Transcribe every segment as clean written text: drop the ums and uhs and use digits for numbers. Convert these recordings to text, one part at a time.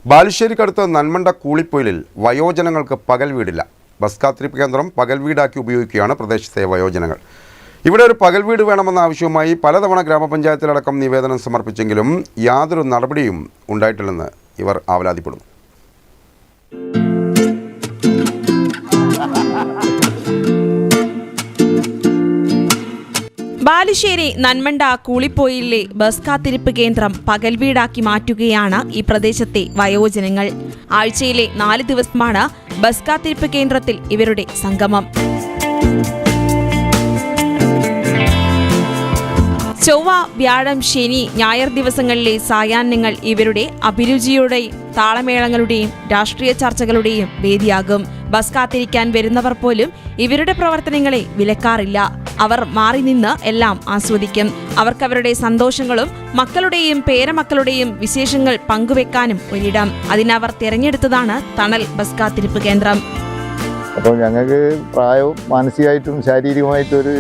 ബാലുശ്ശേരിക്കടുത്ത് നന്മണ്ട കൂളിപ്പൊയിലിൽ വയോജനങ്ങൾക്ക് പകൽ വീടില്ല. ബസ് കാത്തിരിപ്പ് കേന്ദ്രം പകൽ വീടാക്കി ഉപയോഗിക്കുകയാണ് പ്രദേശത്തെ വയോജനങ്ങൾ. ഇവിടെ ഒരു പകൽ വീട് വേണമെന്ന ആവശ്യവുമായി പലതവണ ഗ്രാമപഞ്ചായത്തിലടക്കം നിവേദനം സമർപ്പിച്ചെങ്കിലും യാതൊരു നടപടിയും ഉണ്ടായിട്ടില്ലെന്ന് ഇവർ ആവലാതിപ്പെടുന്നു. ബാലുശ്ശേരി നന്മണ്ട കൂളിപ്പൊയിലിലെ ബസ് കാത്തിരിപ്പ് കേന്ദ്രം പകൽ വീടാക്കി മാറ്റുകയാണ് ഈ പ്രദേശത്തെ വയോജനങ്ങൾ. ആഴ്ചയിലെ 4 ദിവസമാണ് ബസ് കാത്തിരിപ്പ് കേന്ദ്രത്തിൽ ഇവരുടെ സംഗമം. ചൊവ്വ, വ്യാഴം, ശനി, ഞായർ ദിവസങ്ങളിലെ സായാഹ്നങ്ങൾ ഇവരുടെ അഭിരുചിയുടെയും താളമേളങ്ങളുടെയും രാഷ്ട്രീയ ചർച്ചകളുടെയും വേദിയാകും. ബസ് കാത്തിരിക്കാൻ വരുന്നവർ പോലും ഇവരുടെ പ്രവർത്തനങ്ങളെ വിലക്കാറില്ല. അവർ മാറി നിന്ന് എല്ലാം ആസ്വദിക്കും. അവർക്കവരുടെ സന്തോഷങ്ങളും മക്കളുടെയും പേരമക്കളുടെയും വിശേഷങ്ങൾ പങ്കുവെക്കാനും ഒരിടം. അതിനവർ തിരഞ്ഞെടുത്തതാണ് തണൽ ബസ് കാത്തിരിപ്പ് കേന്ദ്രം. അപ്പോൾ ഞങ്ങൾക്ക് പ്രായവും മാനസികമായിട്ടും ശാരീരികമായിട്ടും ഒരു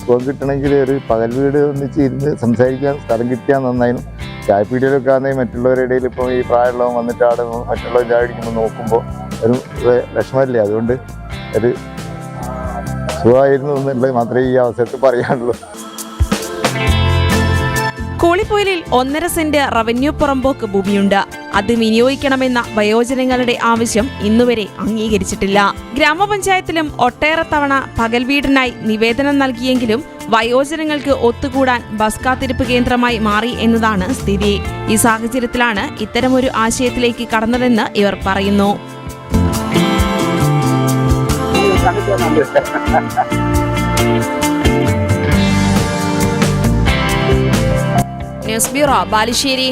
സുഖം കിട്ടണമെങ്കിൽ ഒരു പകൽ വീട് ഒന്നിച്ച് ഇരുന്ന് സംസാരിക്കാൻ സ്ഥലം കിട്ടിയാൽ നന്നായിരുന്നു. ചായപ്പീടിയിലൊക്കെ ആണെങ്കിൽ മറ്റുള്ളവരുടെ ഇടയിൽ ഇപ്പോൾ ഈ പ്രായമുള്ളവൻ വന്നിട്ട് അവിടെ മറ്റുള്ളവർ ചായ അടിക്കുമ്പോൾ നോക്കുമ്പോൾ ഒരു വിഷമമില്ലേ. അതുകൊണ്ട് ഒരു സുഖമായിരുന്നു എന്നുള്ളത് മാത്രമേ ഈ അവസരത്തിൽ പറയാനുള്ളൂ. കൂളിപ്പൊയിലിൽ 1.5 സെന്റ് റവന്യൂ പുറമ്പോക്ക് ഭൂമിയുണ്ട്. അത് വിനിയോഗിക്കണമെന്ന വയോജനങ്ങളുടെ ആവശ്യം ഇന്നുവരെ അംഗീകരിച്ചിട്ടില്ല. ഗ്രാമപഞ്ചായത്തിലും ഒട്ടേറെ തവണ പകൽ വീടിനായി നിവേദനം നൽകിയെങ്കിലും വയോജനങ്ങൾക്ക് ഒത്തുകൂടാൻ ബസ് കാത്തിരിപ്പ് കേന്ദ്രമായി മാറി എന്നതാണ് സ്ഥിതി. ഈ സാഹചര്യത്തിലാണ് ഇത്തരമൊരു ആശയത്തിലേക്ക് കടന്നതെന്ന് ഇവർ പറയുന്നു. News bureau, Balussery.